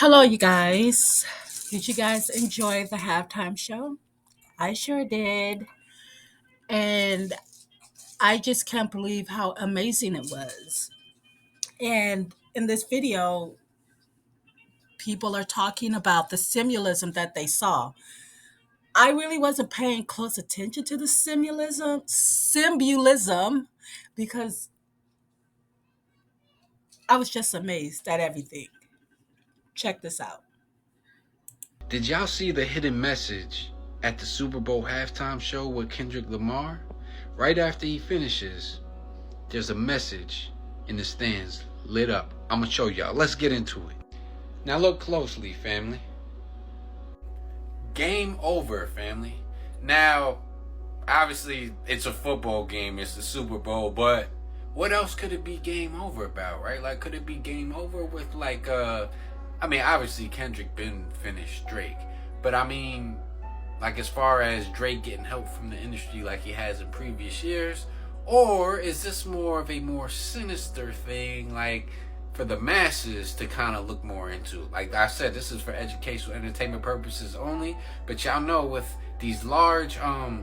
Hello, you guys. Did you guys enjoy the halftime show? I sure did. And I just can't believe how amazing it was. And in this video, people are talking about the symbolism that they saw. I really wasn't paying close attention to the symbolism because I was just amazed at everything. Check this out. Did y'all see the hidden message at the Super Bowl halftime show with Kendrick Lamar? Right after he finishes, there's a message in the stands lit up. I'm gonna show y'all. Let's get into it. Now look closely, family. Game over, family. Now, obviously, it's a football game. It's the Super Bowl, but what else could it be game over about, right? Like, could it be game over with obviously Kendrick been finished Drake, but I mean, like as far as Drake getting help from the industry like he has in previous years, or is this more of a more sinister thing, like for the masses to kind of look more into? Like I said, this is for educational entertainment purposes only, but y'all know with these large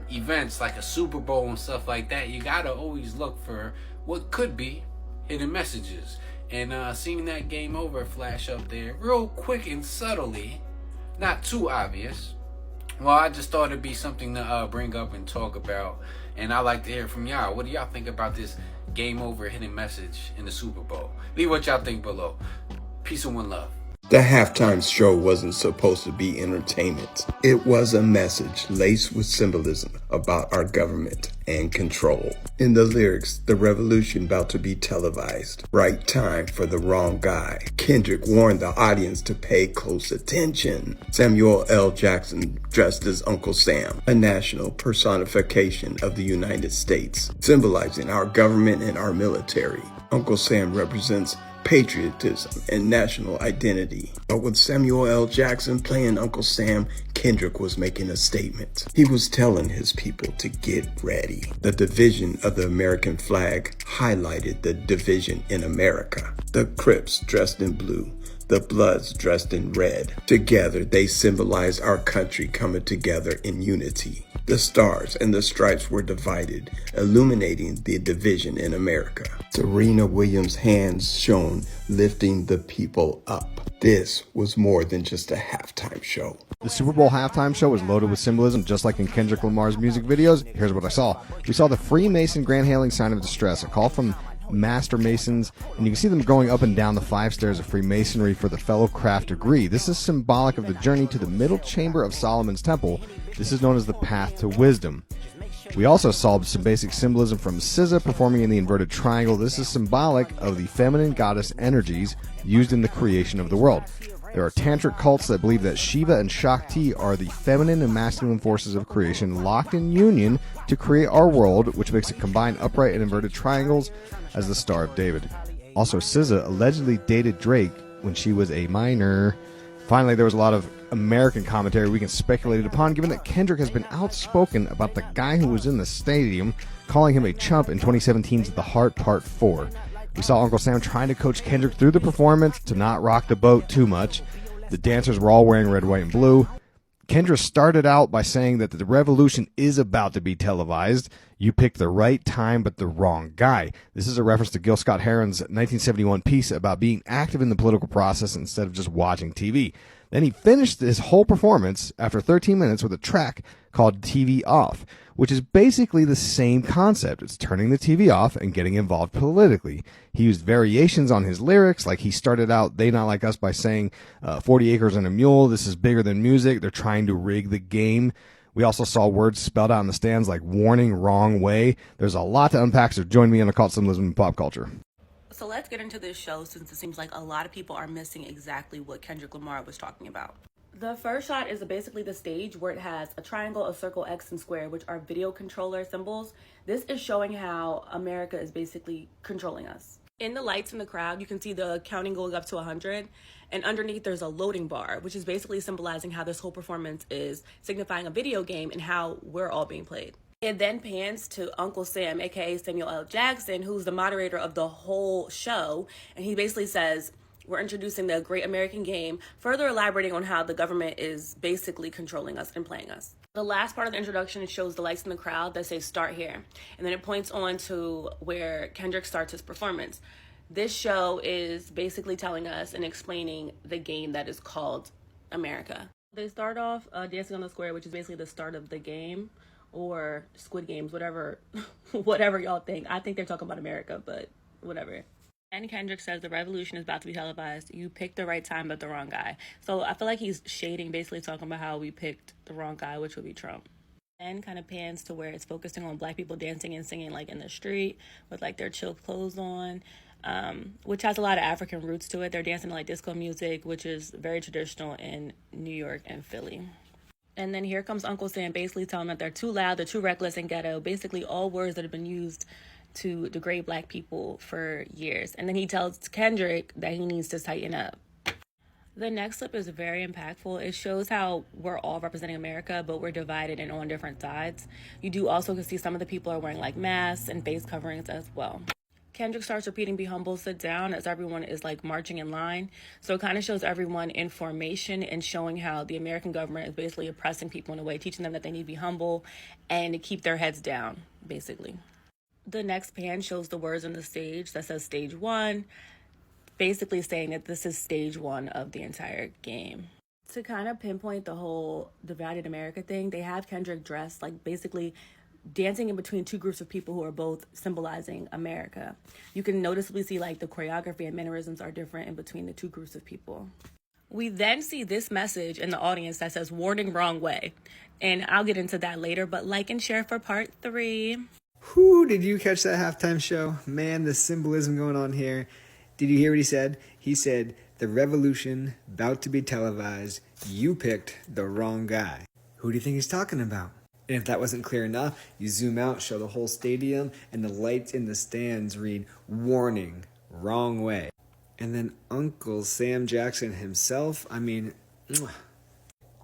events like a Super Bowl and stuff like that, you gotta always look for what could be hidden messages. And seeing that game over flash up there real quick and subtly, not too obvious. Well, I just thought it'd be something to bring up and talk about. And I'd like to hear from y'all. What do y'all think about this game over hidden message in the Super Bowl? Leave what y'all think below. Peace and one love. The halftime show wasn't supposed to be entertainment. It was a message laced with symbolism about our government and control. In the lyrics, the revolution about to be televised. Right time for the wrong guy. Kendrick warned the audience to pay close attention. Samuel L. Jackson dressed as Uncle Sam, a national personification of the United States, symbolizing our government and our military. Uncle Sam represents patriotism and national identity. But with Samuel L. Jackson playing Uncle Sam, Kendrick was making a statement. He was telling his people to get ready. The division of the American flag highlighted the division in America. The Crips dressed in blue, the Bloods dressed in red. Together, they symbolize our country coming together in unity. The stars and the stripes were divided, illuminating the division in America. Serena Williams' hands shone, lifting the people up. This was more than just a halftime show. The Super Bowl halftime show was loaded with symbolism, just like in Kendrick Lamar's music videos. Here's what I saw. We saw the Freemason grand hailing sign of distress, a call from Master Masons, and you can see them going up and down the 5 stairs of Freemasonry for the Fellowcraft degree. This is symbolic of the journey to the middle chamber of Solomon's temple. This is known as the path to wisdom. We also saw some basic symbolism from SZA performing in the inverted triangle. This is symbolic of the feminine goddess energies used in the creation of the world. There are tantric cults that believe that Shiva and Shakti are the feminine and masculine forces of creation locked in union to create our world, which makes it combine upright and inverted triangles as the Star of David. Also, SZA allegedly dated Drake when she was a minor. Finally, there was a lot of American commentary we can speculate upon, given that Kendrick has been outspoken about the guy who was in the stadium, calling him a chump in 2017's The Heart Part 4. We saw Uncle Sam trying to coach Kendrick through the performance to not rock the boat too much. The dancers were all wearing red, white, and blue. Kendrick started out by saying that the revolution is about to be televised. You picked the right time, but the wrong guy. This is a reference to Gil Scott-Heron's 1971 piece about being active in the political process instead of just watching TV. Then he finished his whole performance after 13 minutes with a track called TV Off, which is basically the same concept. It's turning the TV off and getting involved politically. He used variations on his lyrics, like he started out They Not Like Us by saying 40 acres and a mule, this is bigger than music, they're trying to rig the game. We also saw words spelled out in the stands like warning, wrong way. There's a lot to unpack, so join me on Occult Symbolism and Pop Culture. So let's get into this show, since it seems like a lot of people are missing exactly what Kendrick Lamar was talking about. The first shot is basically the stage where it has a triangle, a circle, X, and square, which are video controller symbols. This is showing how America is basically controlling us. In the lights in the crowd, you can see the counting going up to 100, and underneath there's a loading bar, which is basically symbolizing how this whole performance is signifying a video game and how we're all being played. It then pans to Uncle Sam, aka Samuel L. Jackson, who's the moderator of the whole show, and he basically says, We're introducing the Great American Game, further elaborating on how the government is basically controlling us and playing us. The last part of the introduction shows the lights in the crowd that say start here. And then it points on to where Kendrick starts his performance. This show is basically telling us and explaining the game that is called America. They start off dancing on the square, which is basically the start of the game, or Squid Games, whatever whatever y'all think. I think they're talking about America, but whatever. And Kendrick says the revolution is about to be televised. You picked the right time, but the wrong guy. So I feel like he's shading, basically talking about how we picked the wrong guy, which would be Trump. And kind of pans to where it's focusing on black people dancing and singing like in the street with like their chill clothes on, which has a lot of African roots to it. They're dancing to like disco music, which is very traditional in New York and Philly. And then here comes Uncle Sam basically telling them that they're too loud, they're too reckless and ghetto, basically all words that have been used to degrade black people for years. And then he tells Kendrick that he needs to tighten up. The next clip is very impactful. It shows how we're all representing America, but we're divided and on different sides. You do also see some of the people are wearing like masks and face coverings as well. Kendrick starts repeating, be humble, sit down, as everyone is like marching in line. So it kind of shows everyone in formation and showing how the American government is basically oppressing people in a way, teaching them that they need to be humble and to keep their heads down, basically. The next pan shows the words on the stage that says stage 1, basically saying that this is stage 1 of the entire game. To kind of pinpoint the whole divided America thing, they have Kendrick dressed like basically dancing in between two groups of people who are both symbolizing America. You can noticeably see like the choreography and mannerisms are different in between the two groups of people. We then see this message in the audience that says warning, wrong way. And I'll get into that later, but like and share for part 3. Whoo, did you catch that halftime show? Man, the symbolism going on here. Did you hear what he said? He said, the revolution about to be televised. You picked the wrong guy. Who do you think he's talking about? And if that wasn't clear enough, you zoom out, show the whole stadium, and the lights in the stands read, warning, wrong way. And then Uncle Sam Jackson himself, I mean, mwah.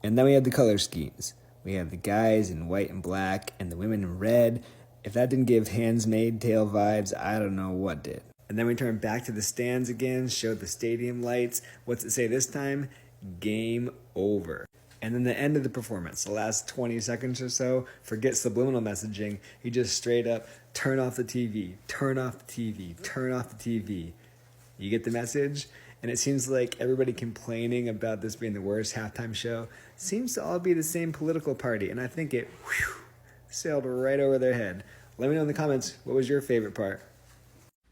And then we have the color schemes. We have the guys in white and black, and the women in red. If that didn't give Handmaid's Tale vibes, I don't know what did. And then we turn back to the stands again, show the stadium lights. What's it say this time? Game over. And then the end of the performance, the last 20 seconds or so, forget subliminal messaging. You just straight up turn off the TV, turn off the TV, turn off the TV. You get the message? And it seems like everybody complaining about this being the worst halftime show seems to all be the same political party. And I think it sailed right over their head. Let me know in the comments, what was your favorite part?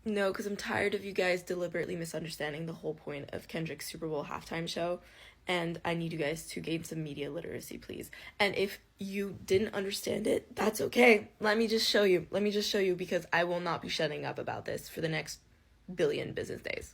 No, because I'm tired of you guys deliberately misunderstanding the whole point of Kendrick's Super Bowl halftime show. And I need you guys to gain some media literacy, please. And if you didn't understand it, that's okay. Let me just show you. Because I will not be shutting up about this for the next billion business days.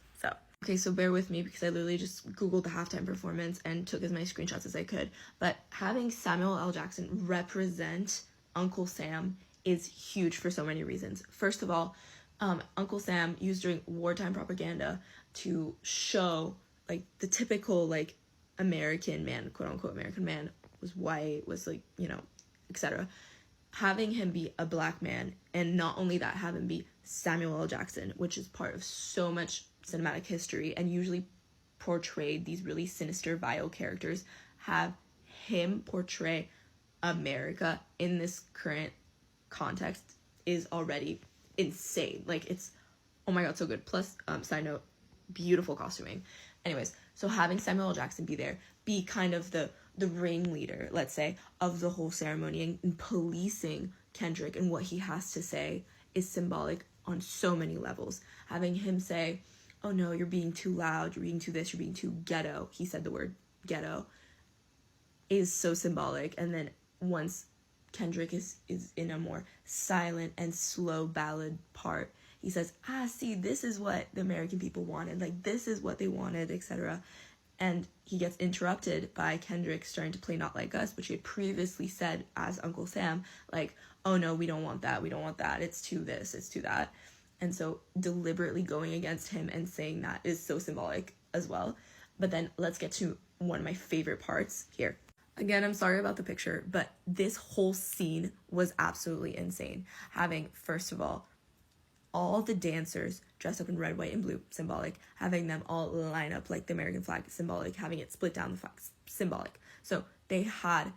Okay, so bear with me because I literally just Googled the halftime performance and took as many screenshots as I could. But having Samuel L. Jackson represent Uncle Sam is huge for so many reasons. First of all, Uncle Sam used during wartime propaganda to show like the typical like American man, quote unquote American man, was white, was like, you know, etc. Having him be a black man, and not only that, have him be Samuel L. Jackson, which is part of so much cinematic history and usually portrayed these really sinister, vile characters, have him portray America in this current context is already insane. Like, it's, oh my god, so good. Plus, side note, beautiful costuming. Anyways, so having Samuel L. Jackson be there, be kind of the ringleader, let's say, of the whole ceremony, and policing Kendrick and what he has to say is symbolic on so many levels. Having him say, oh no, you're being too loud, you're being too this, you're being too ghetto. He said the word ghetto, is so symbolic. And then once Kendrick is in a more silent and slow ballad part, he says, see, this is what the American people wanted, like this is what they wanted, etc. And he gets interrupted by Kendrick starting to play Not Like Us, which he had previously said as Uncle Sam, like, oh no, we don't want that, it's too this, it's too that. And so deliberately going against him and saying that is so symbolic as well. But then let's get to one of my favorite parts here. Again, I'm sorry about the picture, but this whole scene was absolutely insane. Having, first of all, all the dancers dressed up in red, white, and blue, symbolic, having them all line up like the American flag, symbolic, having it split down the flag, symbolic. So they had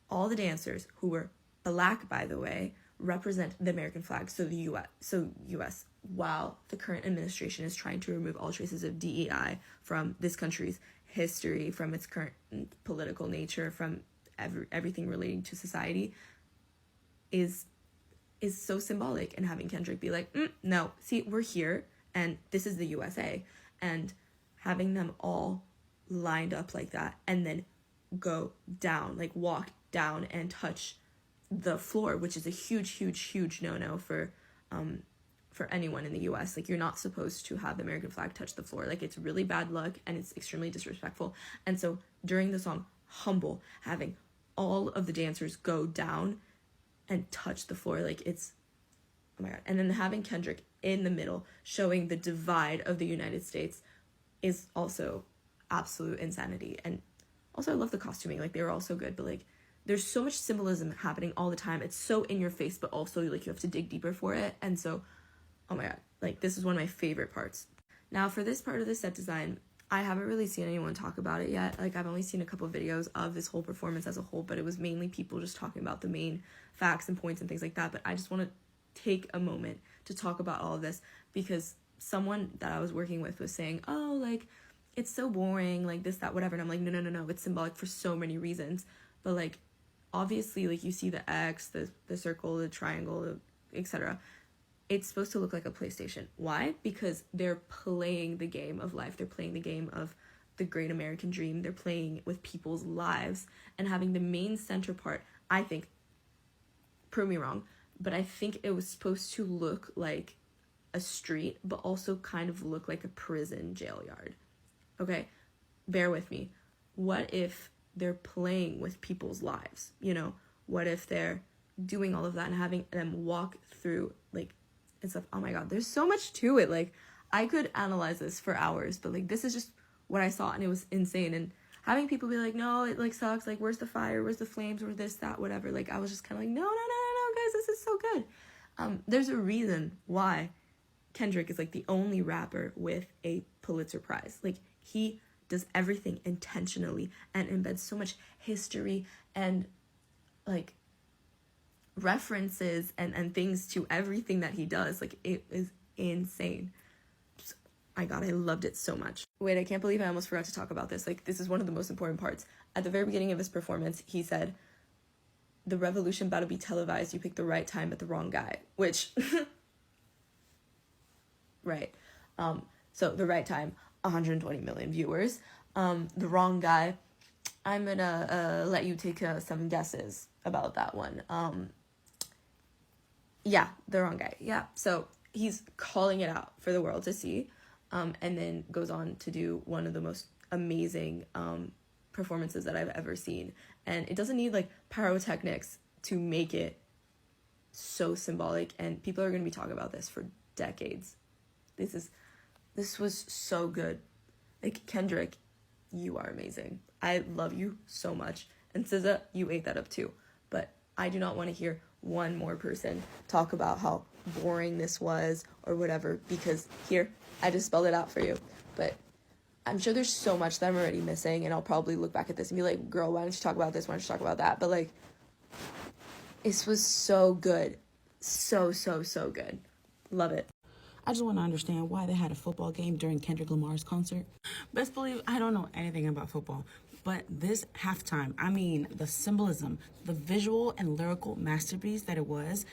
all the dancers, who were black, by the way, represent the American flag, so the US, while the current administration is trying to remove all traces of DEI from this country's history, from its current political nature, from everything relating to society, is so symbolic. And having Kendrick be like, no, see, we're here, and this is the USA, and having them all lined up like that, and then go down, like walk down and touch the floor, which is a huge no-no for anyone in the US. Like, you're not supposed to have the American flag touch the floor. Like, it's really bad luck, and it's extremely disrespectful. And so during the song Humble, having all of the dancers go down and touch the floor, like, it's, oh my god. And then having Kendrick in the middle showing the divide of the United States is also absolute insanity. And also, I love the costuming. Like, they were all so good, but like, there's so much symbolism happening all the time. It's so in your face, but also like you have to dig deeper for it. And so, oh my god, like, this is one of my favorite parts. Now, for this part of the set design, I haven't really seen anyone talk about it yet. Like, I've only seen a couple of videos of this whole performance as a whole, but it was mainly people just talking about the main facts and points and things like that. But I just want to take a moment to talk about all of this, because someone that I was working with was saying, oh, like, it's so boring, like this, that, whatever. And I'm like, no, it's symbolic for so many reasons. But like, obviously, like, you see the X, the circle, the triangle, etc. It's supposed to look like a PlayStation. Why? Because they're playing the game of life. They're playing the game of the great American dream. They're playing with people's lives, and having the main center part, I think, prove me wrong, but I think it was supposed to look like a street, but also kind of look like a prison jail yard. Okay, bear with me. What if they're playing with people's lives? You know, what if they're doing all of that and having them walk through, like, and stuff? Oh my god, there's so much to it. Like, I could analyze this for hours, but like, this is just what I saw, and it was insane. And having people be like, no, it like sucks, like, where's the fire, where's the flames, or this, that, whatever, like, I was just kind of like, no, guys, this is so good. There's a reason why Kendrick is like the only rapper with a Pulitzer Prize. Like, he does everything intentionally and embeds so much history and like references and things to everything that he does. Like, it is insane. I loved it so much. Wait, I can't believe I almost forgot to talk about this. Like, this is one of the most important parts. At the very beginning of his performance, he said, the revolution about to be televised, you picked the right time but the wrong guy. Which right. So the right time, 120 million viewers. The wrong guy, I'm gonna let you take some guesses about that one. Yeah, the wrong guy. Yeah, so he's calling it out for the world to see, and then goes on to do one of the most amazing performances that I've ever seen. And it doesn't need like pyrotechnics to make it so symbolic, and people are going to be talking about this for decades. This was so good. Like, Kendrick, you are amazing. I love you so much. And SZA, you ate that up too. But I do not want to hear one more person talk about how boring this was or whatever, because here, I just spelled it out for you. But I'm sure there's so much that I'm already missing, and I'll probably look back at this and be like, girl, why don't you talk about this? Why don't you talk about that? But like, this was so good. So good. Love it. I just want to understand why they had a football game during Kendrick Lamar's concert. Best believe I don't know anything about football, but this halftime, I mean, the symbolism, the visual and lyrical masterpiece that it was,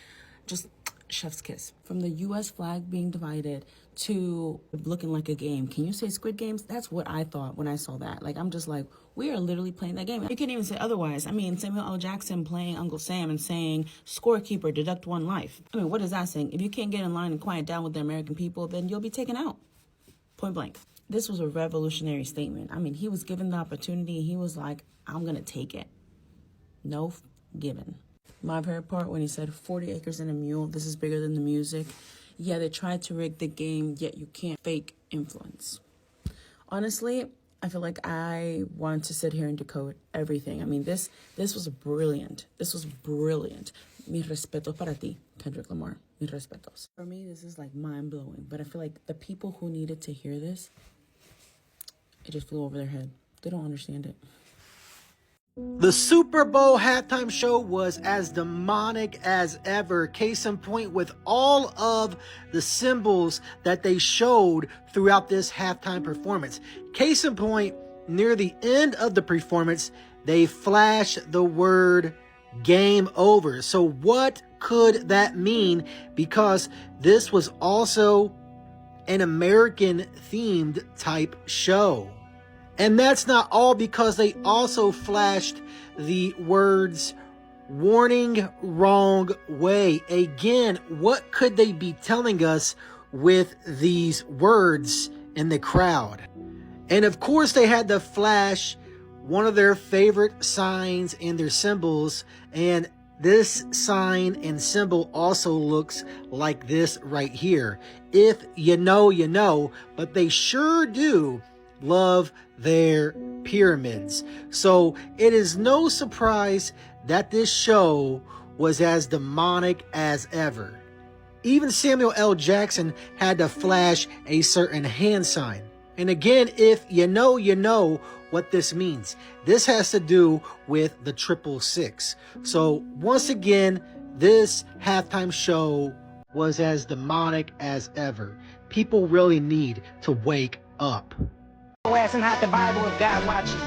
just chef's kiss. From the U.S. flag being divided to looking like a game. Can you say Squid Games? That's what I thought when I saw that. Like, I'm just like, we are literally playing that game. You can't even say otherwise. I mean, Samuel L. Jackson playing Uncle Sam and saying, scorekeeper, deduct one life. I mean, what is that saying? If you can't get in line and quiet down with the American people, then you'll be taken out. Point blank. This was a revolutionary statement. I mean, he was given the opportunity. He was like, I'm going to take it. No given. My favorite part when he said 40 acres and a mule, this is bigger than the music. Yeah, they tried to rig the game, yet you can't fake influence. Honestly, I feel like I want to sit here and decode everything. I mean, this was brilliant. This was brilliant. Mi respeto para ti, Kendrick Lamar. Mis respetos. For me, this is like mind blowing, but I feel like the people who needed to hear this, it just flew over their head. They don't understand it. The Super Bowl halftime show was as demonic as ever. Case in point with all of the symbols that they showed throughout this halftime performance. Case in point, near the end of the performance, they flashed the word game over. So what could that mean? Because this was also an American themed type show. And that's not all, because they also flashed the words warning, wrong way. Again, what could they be telling us with these words in the crowd? And of course, they had to flash one of their favorite signs and their symbols. And this sign and symbol also looks like this right here. If you know, you know, but they sure do love their pyramids. So it is no surprise that this show was as demonic as ever. Even Samuel L. Jackson had to flash a certain hand sign. And again, if you know what this means. This has to do with the 666. So once again, this halftime show was as demonic as ever. People really need to wake up. Ass and hide the Bible if God watching.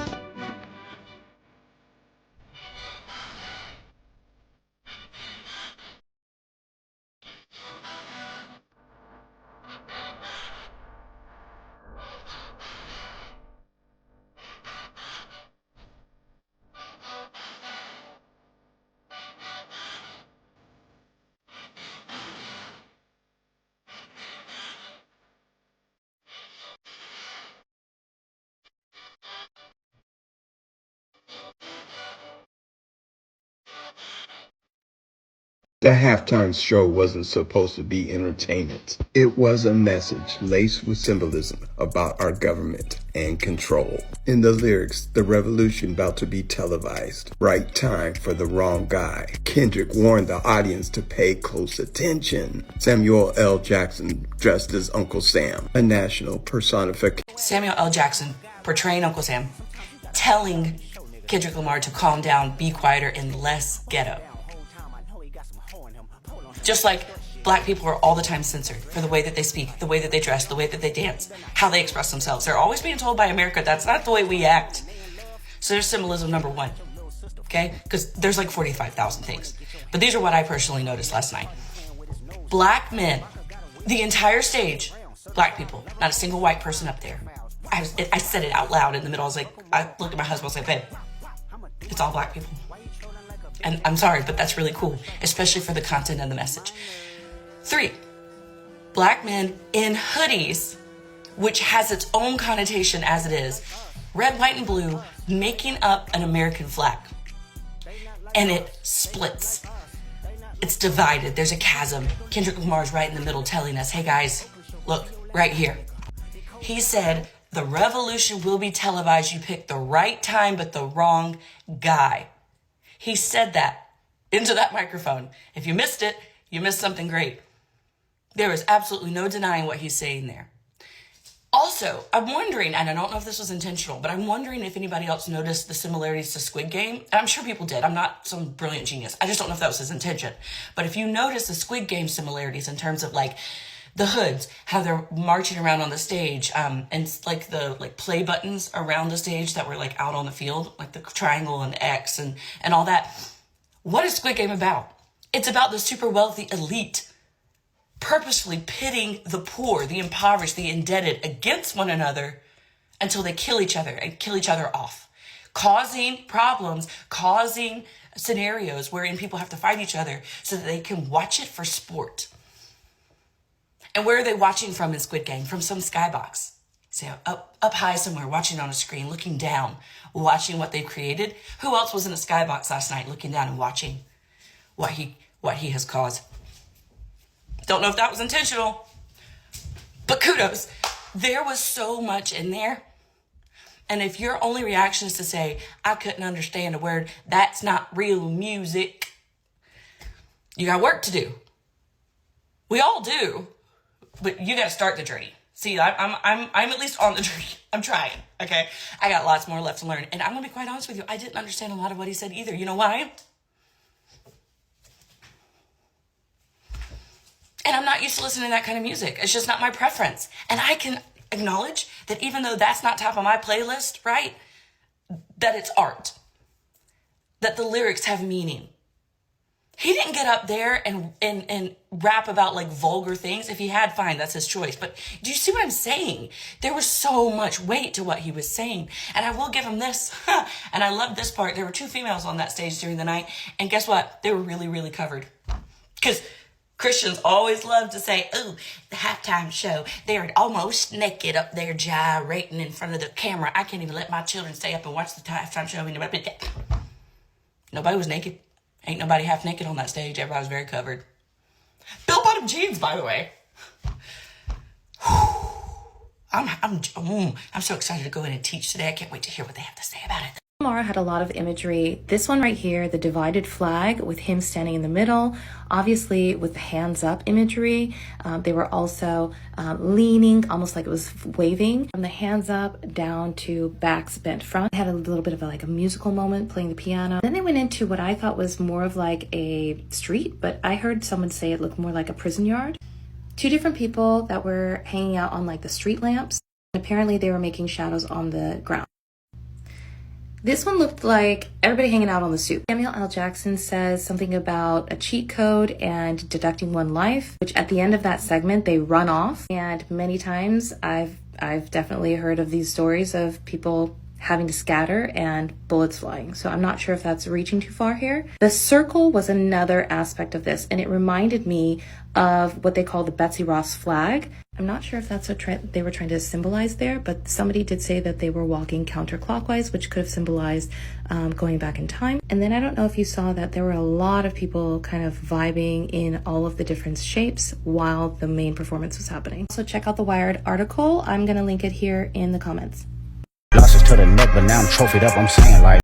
The halftime show wasn't supposed to be entertainment. It was a message laced with symbolism about our government and control. In the lyrics, the revolution about to be televised. Right time for the wrong guy. Kendrick warned the audience to pay close attention. Samuel L. Jackson dressed as Uncle Sam, a national personification. Samuel L. Jackson portraying Uncle Sam, telling Kendrick Lamar to calm down, be quieter, and less ghetto. Just like black people are all the time censored for the way that they speak, the way that they dress, the way that they dance, how they express themselves. They're always being told by America that's not the way we act. So there's symbolism number one, okay? Because there's like 45,000 things. But these are what I personally noticed last night. Black men, the entire stage, black people, not a single white person up there. I said it out loud in the middle. I was like, I looked at my husband, I was like, babe, it's all black people. And I'm sorry, but that's really cool, especially for the content and the message. 3, black men in hoodies, which has its own connotation as it is. Red, white, and blue, making up an American flag. And it splits. It's divided. There's a chasm. Kendrick Lamar is right in the middle telling us, hey guys, look, right here. He said, the revolution will be televised. You picked the right time, but the wrong guy. He said that into that microphone. If you missed it, you missed something great. There is absolutely no denying what he's saying there. Also, I'm wondering, and I don't know if this was intentional, but I'm wondering if anybody else noticed the similarities to Squid Game. And I'm sure people did. I'm not some brilliant genius. I just don't know if that was his intention. But if you notice the Squid Game similarities in terms of like the hoods, how they're marching around on the stage, and like the play buttons around the stage that were like out on the field, like the triangle and X and all that. What is Squid Game about? It's about the super wealthy elite purposefully pitting the poor, the impoverished, the indebted against one another until they kill each other and kill each other off, causing problems, causing scenarios wherein people have to fight each other so that they can watch it for sport. And where are they watching from in Squid Game? From some skybox. So up high somewhere, watching on a screen, looking down, watching what they've created. Who else was in a skybox last night looking down and watching what he has caused? Don't know if that was intentional, but kudos. There was so much in there. And if your only reaction is to say, I couldn't understand a word, that's not real music, you got work to do. We all do, but you got to start the journey. See, I'm at least on the journey. I'm trying, okay? I got lots more left to learn. And I'm going to be quite honest with you. I didn't understand a lot of what he said either. You know why? And I'm not used to listening to that kind of music. It's just not my preference. And I can acknowledge that even though that's not top of my playlist, right? That it's art. That the lyrics have meaning. He didn't get up there and rap about like vulgar things. If he had, fine, that's his choice. But do you see what I'm saying? There was so much weight to what he was saying. And I will give him this. And I love this part. There were 2 females on that stage during the night. And guess what? They were really, really covered. Because Christians always love to say, "Ooh, the halftime show. They're almost naked up there gyrating in front of the camera. I can't even let my children stay up and watch the halftime show." Nobody was naked. Ain't nobody half naked on that stage. Everybody was very covered. Bell-bottom jeans, by the way. I'm so excited to go in and teach today. I can't wait to hear what they have to say about it. Lamar had a lot of imagery. This one right here, the divided flag with him standing in the middle, obviously with the hands up imagery. They were also leaning, almost like it was waving from the hands up down to backs bent front. They had a little bit of a musical moment playing the piano. Then they went into what I thought was more of like a street, but I heard someone say it looked more like a prison yard. 2 different people that were hanging out on like the street lamps. Apparently they were making shadows on the ground. This one looked like everybody hanging out on the stoop. Samuel L. Jackson says something about a cheat code and deducting 1 life, which at the end of that segment, they run off. And many times I've definitely heard of these stories of people having to scatter and bullets flying. So I'm not sure if that's reaching too far here. The circle was another aspect of this, and it reminded me of what they call the Betsy Ross flag. I'm not sure if that's what they were trying to symbolize there, but somebody did say that they were walking counterclockwise, which could have symbolized going back in time. And then I don't know if you saw that there were a lot of people kind of vibing in all of the different shapes while the main performance was happening. So check out the Wired article. I'm going to link it here in the comments. Losses to the neck, but now I'm trophied up. I'm saying like